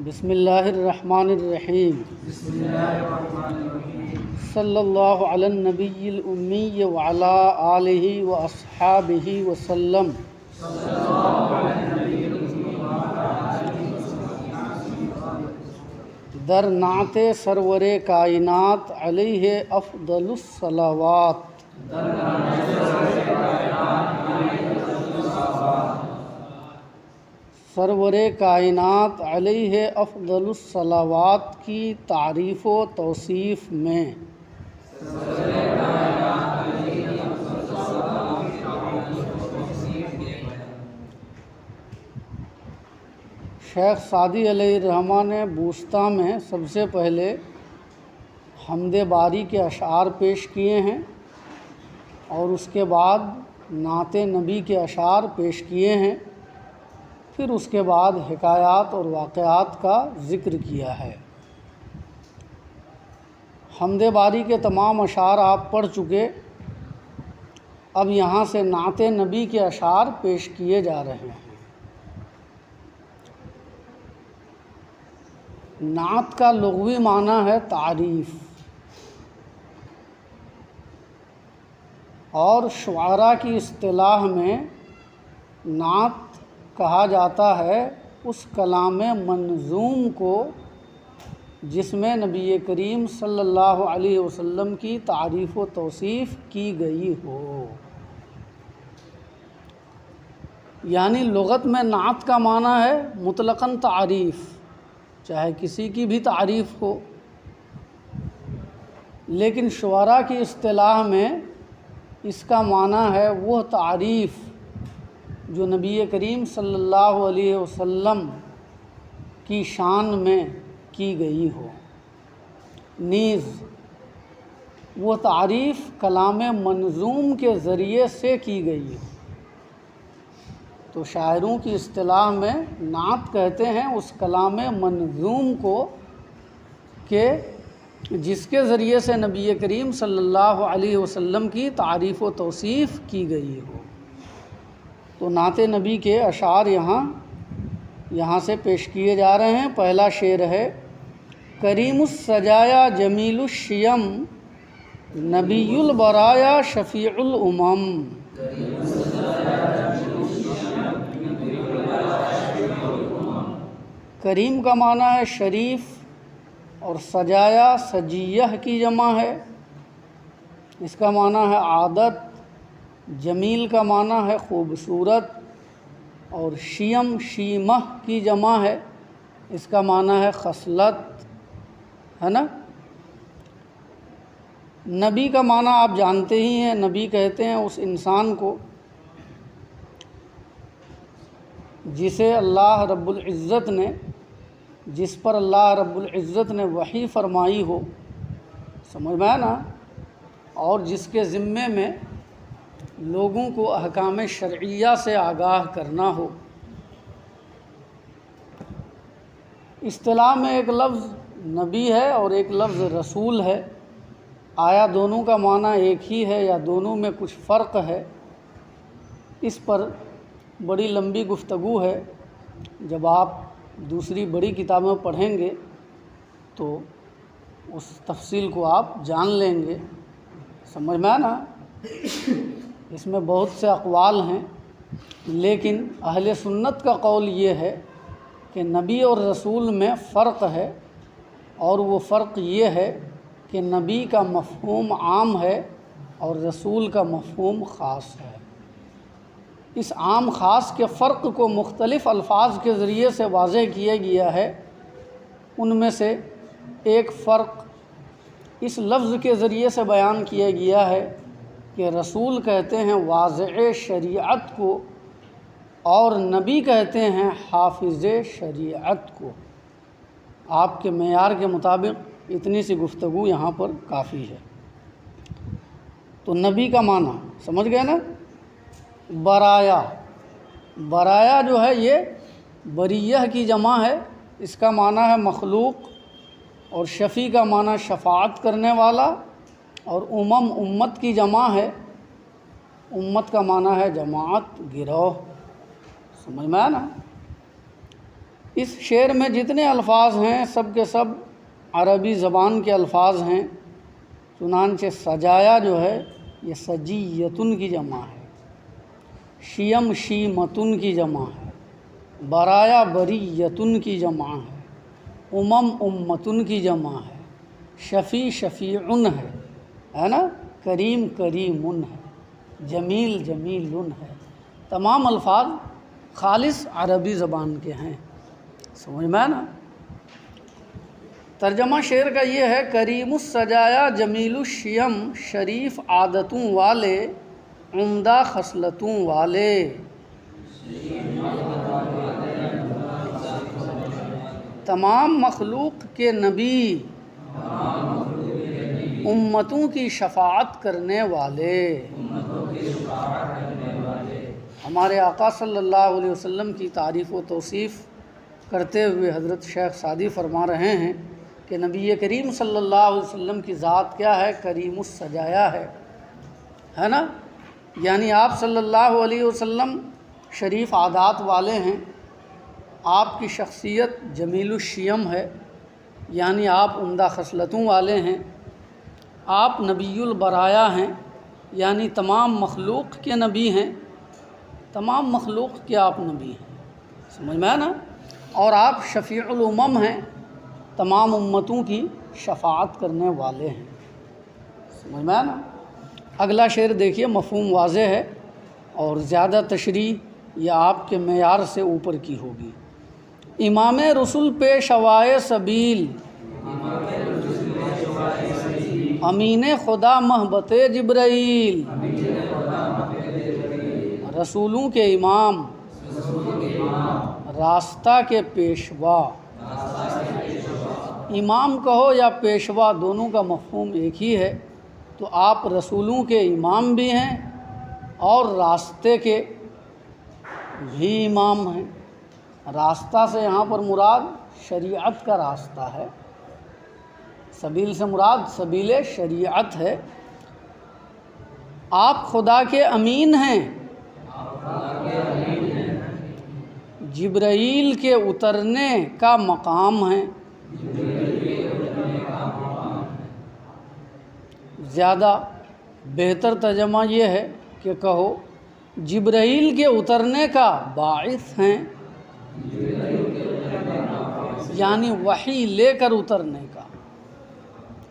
بسم اللہ الرحمن الرحیم صلی اللہ علی النبی الامی وعلی آلہ واصحابہ وسلم۔ در نعت سرور کائنات علیہ افضل الصلوات۔ سرور کائنات علیہ افضل الصلوات کی تعریف و توصیف میں شیخ سعدی علیہ الرحمہ نے بوسطہ میں سب سے پہلے حمد باری کے اشعار پیش کیے ہیں اور اس کے بعد نعت نبی کے اشعار پیش کیے ہیں، پھر اس کے بعد حکایات اور واقعات کا ذکر کیا ہے۔ حمد باری کے تمام اشعار آپ پڑھ چکے، اب یہاں سے نعت نبی کے اشعار پیش کیے جا رہے ہیں۔ نعت کا لغوی معنی ہے تعریف، اور شعراء کی اصطلاح میں نعت کہا جاتا ہے اس کلام منظوم کو جس میں نبی کریم صلی اللہ علیہ وسلم کی تعریف و توصیف کی گئی ہو۔ یعنی لغت میں نعت کا معنی ہے مطلقاً تعریف، چاہے کسی کی بھی تعریف ہو، لیکن شعراء کی اصطلاح میں اس کا معنی ہے وہ تعریف جو نبی کریم صلی اللہ علیہ وسلم کی شان میں کی گئی ہو، نیز وہ تعریف کلام منظوم کے ذریعے سے کی گئی ہو۔ تو شاعروں کی اصطلاح میں نعت کہتے ہیں اس کلام منظوم کو کہ جس کے ذریعے سے نبی کریم صلی اللہ علیہ وسلم کی تعریف و توصیف کی گئی ہو۔ تو نعت نبی کے اشعار یہاں سے پیش کیے جا رہے ہیں۔ پہلا شعر ہے: کریم السجایا جمیل الشیم نبی البرایا شفیع الامم۔ کریم کا معنی ہے شریف، اور سجایا سجیہ کی جمع ہے، اس کا معنی ہے عادت۔ جمیل کا معنی ہے خوبصورت، اور شیم شیمہ کی جمع ہے، اس کا معنی ہے خصلت، ہے نا۔ نبی کا معنی آپ جانتے ہی ہیں، نبی کہتے ہیں اس انسان کو جسے اللہ رب العزت نے جس پر اللہ رب العزت نے وحی فرمائی ہو، سمجھ میں آیا نا، اور جس کے ذمے میں لوگوں کو احکام شرعیہ سے آگاہ کرنا ہو۔ اصطلاح میں ایک لفظ نبی ہے اور ایک لفظ رسول ہے، آیا دونوں کا معنی ایک ہی ہے یا دونوں میں کچھ فرق ہے؟ اس پر بڑی لمبی گفتگو ہے، جب آپ دوسری بڑی کتابیں پڑھیں گے تو اس تفصیل کو آپ جان لیں گے، سمجھ میں آنا۔ اس میں بہت سے اقوال ہیں، لیکن اہل سنت کا قول یہ ہے کہ نبی اور رسول میں فرق ہے، اور وہ فرق یہ ہے کہ نبی کا مفہوم عام ہے اور رسول کا مفہوم خاص ہے۔ اس عام خاص کے فرق کو مختلف الفاظ کے ذریعے سے واضح کیا گیا ہے۔ ان میں سے ایک فرق اس لفظ کے ذریعے سے بیان کیا گیا ہے کہ رسول کہتے ہیں واضع شریعت کو، اور نبی کہتے ہیں حافظ شریعت کو۔ آپ کے معیار کے مطابق اتنی سی گفتگو یہاں پر کافی ہے۔ تو نبی کا معنی سمجھ گئے نا۔ برایا، برایا جو ہے یہ بریہ کی جمع ہے، اس کا معنی ہے مخلوق، اور شفیع کا معنی شفاعت کرنے والا، اور امت کی جمع ہے، امت کا معنی ہے جماعت، گروہ، سمجھ میں آیا نا۔ اس شعر میں جتنے الفاظ ہیں سب کے سب عربی زبان کے الفاظ ہیں، چنانچہ سجایا جو ہے یہ سجیتن کی جمع ہے، شیم شیمتن کی جمع ہے، برایا بریتن کی جمع ہے، امتن کی جمع ہے، شفیع شفیعن ہے نا، کریم کریمن ہے، جمیل جمیلن ہے۔ تمام الفاظ خالص عربی زبان کے ہیں، سمجھ میں نا۔ ترجمہ شعر کا یہ ہے، کریم السجایا جمیل الشیم، شریف عادتوں والے عمدہ خصلتوں والے، تمام مخلوق کے نبی، امتوں کی شفاعت کرنے والے۔ ہمارے آقا صلی اللہ علیہ وسلم کی تعریف و توصیف کرتے ہوئے حضرت شیخ سعدی فرما رہے ہیں کہ نبی کریم صلی اللہ علیہ وسلم کی ذات کیا ہے؟ کریم السجایا ہے نا، یعنی آپ صلی اللہ علیہ وسلم شریف عادات والے ہیں، آپ کی شخصیت جمیل الشیم ہے، یعنی آپ عمدہ خصلتوں والے ہیں، آپ نبی البرایا ہیں، یعنی تمام مخلوق کے نبی ہیں، تمام مخلوق کے آپ نبی ہیں، سمجھ میں نا، اور آپ شفیع الامم ہیں، تمام امتوں کی شفاعت کرنے والے ہیں، سمجھ میں نا۔ اگلا شعر دیکھیے، مفہوم واضح ہے اور زیادہ تشریح یا آپ کے معیار سے اوپر کی ہوگی۔ امام رسول پیشوائے سبیل، امین خدا محبت جبرائیل، رسولوں کے امام، راستہ کے پیشوا۔ امام کہو یا پیشوا دونوں کا مفہوم ایک ہی ہے، تو آپ رسولوں کے امام بھی ہیں اور راستے کے بھی امام ہیں۔ راستہ سے یہاں پر مراد شریعت کا راستہ ہے، سبیل سے مراد سبیل شریعت ہے۔ آپ خدا کے امین ہیں، جبرائیل کے اترنے کا مقام ہے۔ زیادہ بہتر ترجمہ یہ ہے کہ کہو جبرائیل کے اترنے کا باعث ہیں، یعنی وحی لے کر اترنے کا،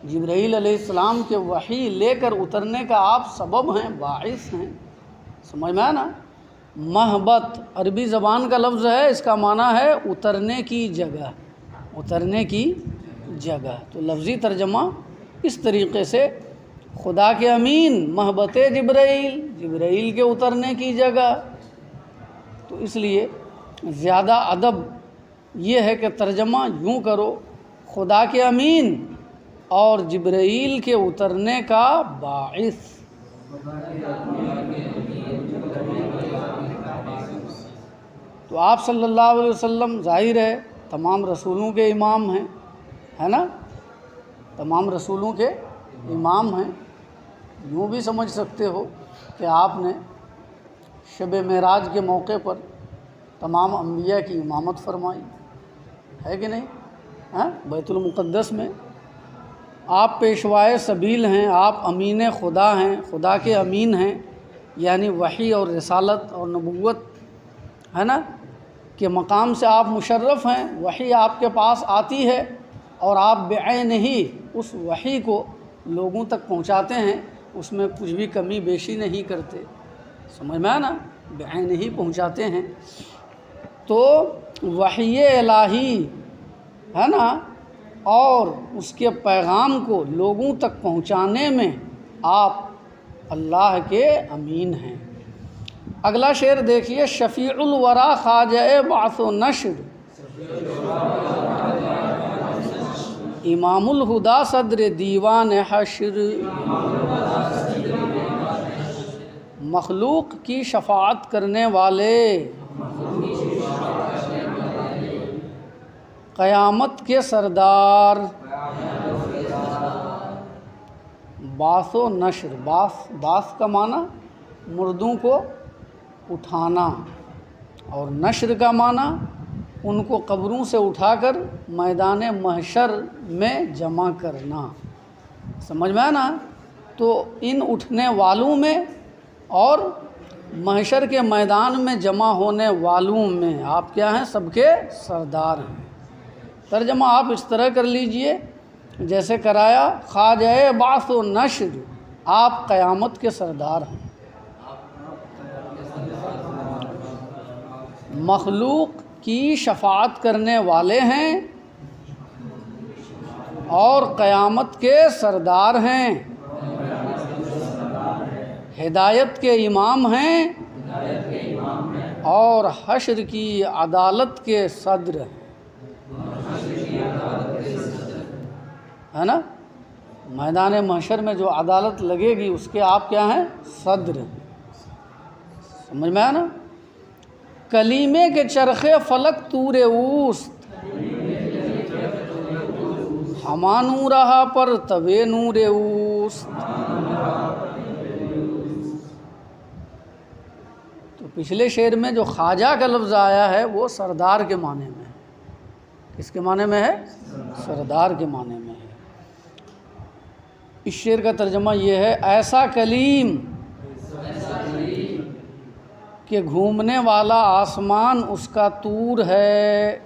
جبرائیل علیہ السلام کے وحی لے کر اترنے کا آپ سبب ہیں، باعث ہیں، سمجھ میں نا۔ محبت عربی زبان کا لفظ ہے، اس کا معنی ہے اترنے کی جگہ، اترنے کی جگہ، تو لفظی ترجمہ اس طریقے سے، خدا کے امین محبت جبرائیل، جبرائیل کے اترنے کی جگہ، تو اس لیے زیادہ ادب یہ ہے کہ ترجمہ یوں کرو، خدا کے امین اور جبرائیل کے اترنے کا باعث۔ تو آپ صلی اللہ علیہ وسلم ظاہر ہے تمام رسولوں کے امام ہیں، ہے نا، تمام رسولوں کے امام ہیں۔ یوں بھی سمجھ سکتے ہو کہ آپ نے شب معراج کے موقع پر تمام انبیاء کی امامت فرمائی ہے کہ نہیں، ہاں، بیت المقدس میں آپ پیشوائے سبیل ہیں، آپ امین خدا ہیں، خدا کے امین ہیں، یعنی وحی اور رسالت اور نبوت ہے نا کہ مقام سے آپ مشرف ہیں، وحی آپ کے پاس آتی ہے اور آپ بعین ہی اس وحی کو لوگوں تک پہنچاتے ہیں، اس میں کچھ بھی کمی بیشی نہیں کرتے، سمجھ میں نا، بعین ہی پہنچاتے ہیں۔ تو وحی الہی ہے نا اور اس کے پیغام کو لوگوں تک پہنچانے میں آپ اللہ کے امین ہیں۔ اگلا شعر دیکھیے، شفیع الورا خواجہ بعث و نشر، امام الہدا صدر دیوان حشر، مخلوق کی شفاعت کرنے والے، قیامت کے سردار، بعث و نشر، بعث کا معنی مردوں کو اٹھانا اور نشر کا معنی ان کو قبروں سے اٹھا کر میدان محشر میں جمع کرنا۔ سمجھ میں آنا؟ تو ان اٹھنے والوں میں اور محشر کے میدان میں جمع ہونے والوں میں آپ کیا ہیں؟ سب کے سردار ہیں۔ ترجمہ آپ اس طرح کر لیجئے جیسے کرایا، خواجہ بعث و نشر، آپ قیامت کے سردار ہیں، مخلوق کی شفاعت کرنے والے ہیں اور قیامت کے سردار ہیں، ہدایت کے امام ہیں اور حشر کی عدالت کے صدر ہیں، ہے نا؟ میدان محشر میں جو عدالت لگے گی اس کے آپ کیا ہیں؟ صدر ہیں۔ سمجھ میں آیا نا؟ کلیمے کے چرخے فلک طور اوست، ہما نورہا پر تبے نور اوست۔ تو پچھلے شعر میں جو خواجہ کا لفظ آیا ہے وہ سردار کے معنی میں ہے۔ کس کے معنی میں ہے؟ سردار کے معنی میں ہے۔ اس شعر کا ترجمہ یہ ہے، ایسا کلیم کہ گھومنے والا آسمان اس کا طور ہے،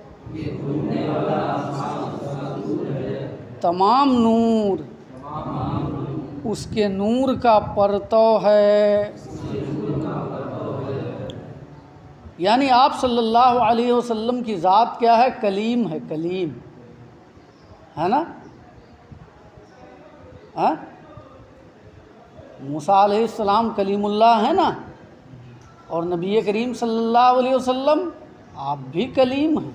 تمام نور اس کے نور کا پرتو ہے۔ یعنی آپ صلی اللہ علیہ وسلم کی ذات کیا ہے؟ کلیم ہے، کلیم ہے نا؟ موسیٰ علیہ السلام کلیم اللہ ہے نا، اور نبی کریم صلی اللہ علیہ وسلم آپ بھی کلیم ہیں۔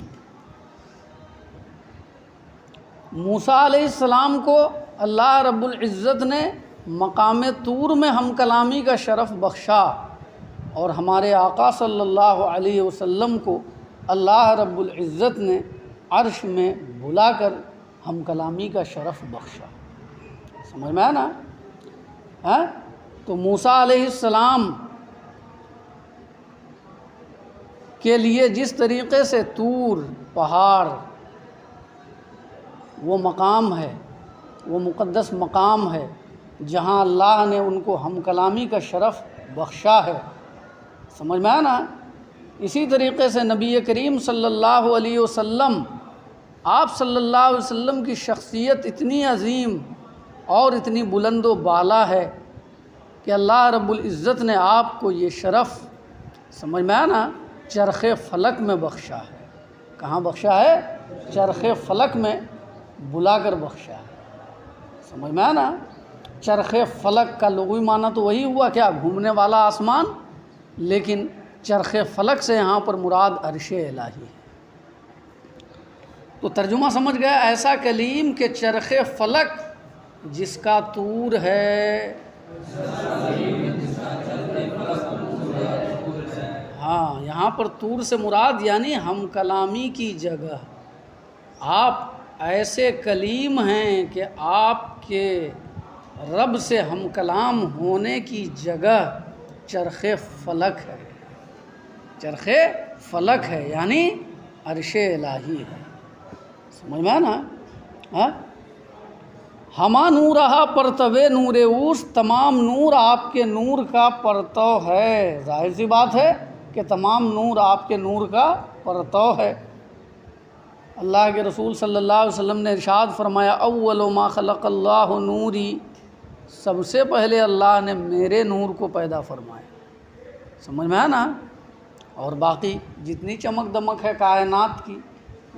موسیٰ علیہ السلام کو اللہ رب العزت نے مقام طور میں ہم کلامی کا شرف بخشا، اور ہمارے آقا صلی اللہ علیہ وسلم کو اللہ رب العزت نے عرش میں بلا کر ہم کلامی کا شرف بخشا۔ سمجھ میں آیا نا؟ تو موسیٰ علیہ السلام کے لیے جس طریقے سے طور پہاڑ وہ مقام ہے، وہ مقدس مقام ہے جہاں اللہ نے ان کو ہم کلامی کا شرف بخشا ہے۔ سمجھ میں آیا نا؟ اسی طریقے سے نبی کریم صلی اللہ علیہ وسلم، آپ صلی اللہ علیہ وسلم کی شخصیت اتنی عظیم اور اتنی بلند و بالا ہے کہ اللہ رب العزت نے آپ کو یہ شرف، سمجھ میں آیا نا، چرخ فلک میں بخشا ہے۔ کہاں بخشا ہے؟ چرخ فلک میں بلا کر بخشا ہے۔ سمجھ میں آیا نا؟ چرخ فلک کا لغوی معنی تو وہی ہوا کیا؟ گھومنے والا آسمان، لیکن چرخ فلک سے یہاں پر مراد عرش الہی ہے۔ تو ترجمہ سمجھ گیا؟ ایسا کلیم کہ چرخ فلک جس کا طور ہے، ہاں یہاں پر طور سے مراد یعنی ہم کلامی کی جگہ۔ آپ ایسے کلیم ہیں کہ آپ کے رب سے ہم کلام ہونے کی جگہ چرخ فلک ہے، چرخ فلک ہے یعنی عرش الہی ہے۔ سمجھ میں نا؟ ہما نورہا پرتو نور اوس، تمام نور آپ کے نور کا پرتو ہے۔ ظاہر سی بات ہے کہ تمام نور آپ کے نور کا پرتو ہے۔ اللہ کے رسول صلی اللہ علیہ وسلم نے ارشاد فرمایا، اول ما خلق اللہ نوری، سب سے پہلے اللہ نے میرے نور کو پیدا فرمایا۔ سمجھ میں آیا نا؟ اور باقی جتنی چمک دمک ہے کائنات کی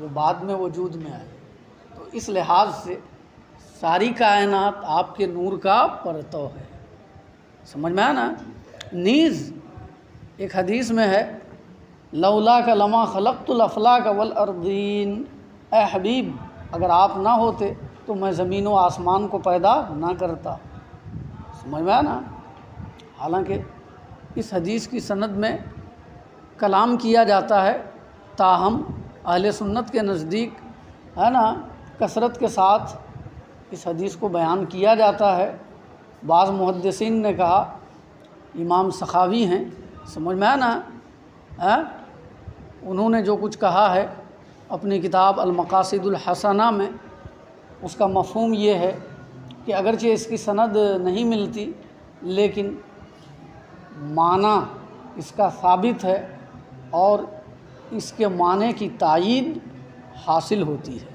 وہ بعد میں وجود میں آئی۔ تو اس لحاظ سے ساری کائنات آپ کے نور کا پرتو ہے۔ سمجھ میں آیا نا؟ نیز ایک حدیث میں ہے، لولاک لما خلقت الافلاک والارضین، اے حبیب اگر آپ نہ ہوتے تو میں زمین و آسمان کو پیدا نہ کرتا۔ سمجھ میں آیا نا؟ حالانکہ اس حدیث کی سند میں کلام کیا جاتا ہے، تاہم اہل سنت کے نزدیک ہے نا کثرت کے ساتھ اس حدیث کو بیان کیا جاتا ہے۔ بعض محدثین نے کہا، امام سخاوی ہیں، سمجھ میں آیا نا، انہوں نے جو کچھ کہا ہے اپنی کتاب المقاصد الحسنہ میں اس کا مفہوم یہ ہے کہ اگرچہ اس کی سند نہیں ملتی لیکن معنی اس کا ثابت ہے اور اس کے معنی کی تائید حاصل ہوتی ہے،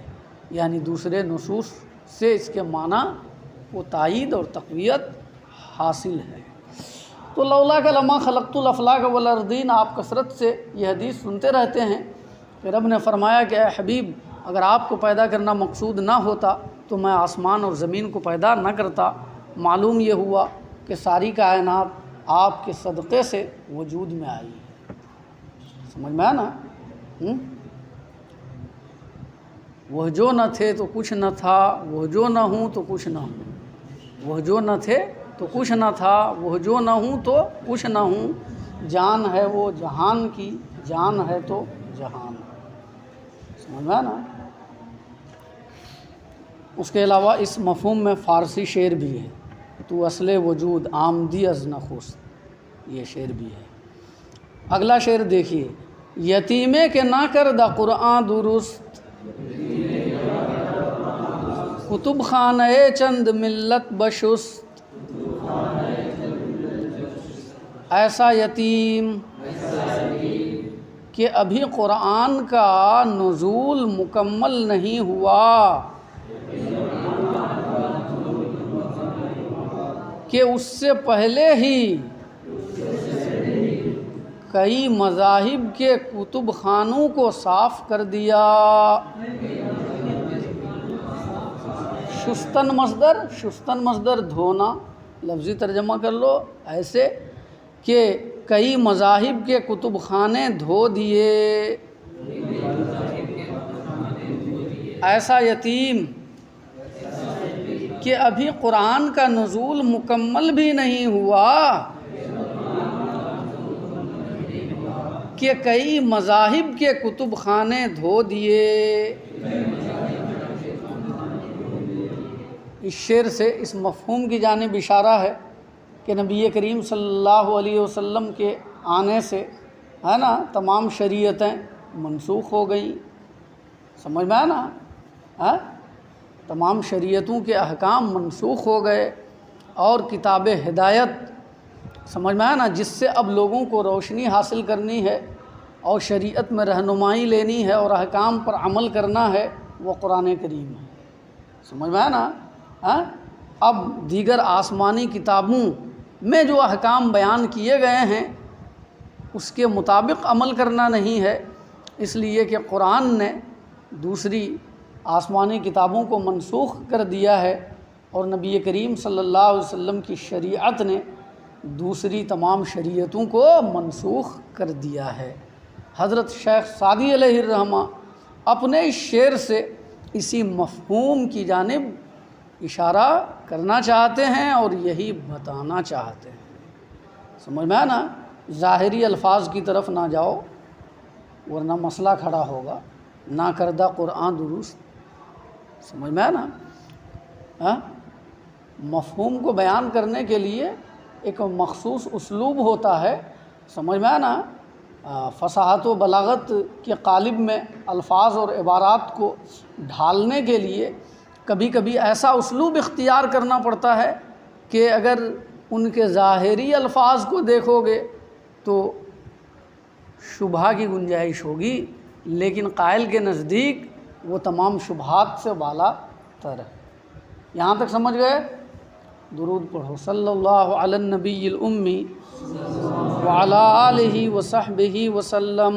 یعنی دوسرے نصوص سے اس کے معنی کو تائید اور تقویت حاصل ہے۔ تو لولا کہ لما خلقت الافلاک والارضین، آپ کثرت سے یہ حدیث سنتے رہتے ہیں کہ رب نے فرمایا کہ اے حبیب اگر آپ کو پیدا کرنا مقصود نہ ہوتا تو میں آسمان اور زمین کو پیدا نہ کرتا۔ معلوم یہ ہوا کہ ساری کائنات آپ کے صدقے سے وجود میں آئی ہے۔ سمجھ میں آیا نا؟ وہ جو نہ تھے تو کچھ نہ تھا، وہ جو نہ ہوں تو کچھ نہ ہوں، وہ جو نہ تھے تو کچھ نہ تھا، وہ جو نہ ہوں تو کچھ نہ ہوں، جان ہے وہ جہان کی، جان ہے تو جہان ہے۔ سمجھ میں آیا نا؟ اس کے علاوہ اس مفہوم میں فارسی شعر بھی ہے، تو اصل وجود آمدی از نخست، یہ شعر بھی ہے۔ اگلا شعر دیکھیے، یتیمے کے نہ کردہ قرآن درست، کتب خانہ چند ملت بشست، ایسا یتیم کہ ابھی قرآن کا نزول مکمل نہیں ہوا، کہ اس سے پہلے ہی کئی مذاہب کے کتب خانوں کو صاف کر دیا۔ شستن مصدر دھونا، لفظی ترجمہ کر لو ایسے کہ کئی مذاہب کے کتب خانے دھو دیے۔ ایسا یتیم کہ ابھی قرآن کا نزول مکمل بھی نہیں ہوا، کہ کئی مذاہب کے کتب خانے دھو دیے۔ اس شعر سے اس مفہوم کی جانب اشارہ ہے کہ نبی کریم صلی اللہ علیہ وسلم کے آنے سے ہے نا تمام شریعتیں منسوخ ہو گئیں۔ سمجھ میں آیا نا؟ تمام شریعتوں کے احکام منسوخ ہو گئے اور کتاب ہدایت، سمجھ میں آیا نا، جس سے اب لوگوں کو روشنی حاصل کرنی ہے اور شریعت میں رہنمائی لینی ہے اور احکام پر عمل کرنا ہے، وہ قرآن کریم ہے۔ سمجھ میں آیا نا؟ اب دیگر آسمانی کتابوں میں جو احکام بیان کیے گئے ہیں اس کے مطابق عمل کرنا نہیں ہے، اس لیے کہ قرآن نے دوسری آسمانی کتابوں کو منسوخ کر دیا ہے اور نبی کریم صلی اللہ علیہ وسلم کی شریعت نے دوسری تمام شریعتوں کو منسوخ کر دیا ہے۔ حضرت شیخ سعدی علیہ الرحمہ اپنے اس شعر سے اسی مفہوم کی جانب اشارہ کرنا چاہتے ہیں اور یہی بتانا چاہتے ہیں۔ سمجھ میں آیا نا؟ ظاہری الفاظ کی طرف نہ جاؤ ورنہ مسئلہ کھڑا ہوگا، نہ کردہ قرآن درست۔ سمجھ میں آیا نا؟ مفہوم کو بیان کرنے کے لیے ایک مخصوص اسلوب ہوتا ہے، سمجھ میں آیا نا؟ فصاحت و بلاغت کے قالب میں الفاظ اور عبارات کو ڈھالنے کے لیے کبھی کبھی ایسا اسلوب اختیار کرنا پڑتا ہے کہ اگر ان کے ظاہری الفاظ کو دیکھو گے تو شبہہ کی گنجائش ہوگی، لیکن قائل کے نزدیک وہ تمام شبہات سے بالا تر ہے۔ یہاں تک سمجھ گئے؟ درود پڑھو صلی اللہ علی النبی الامی وعلی آلہ وصحبہ وسلم۔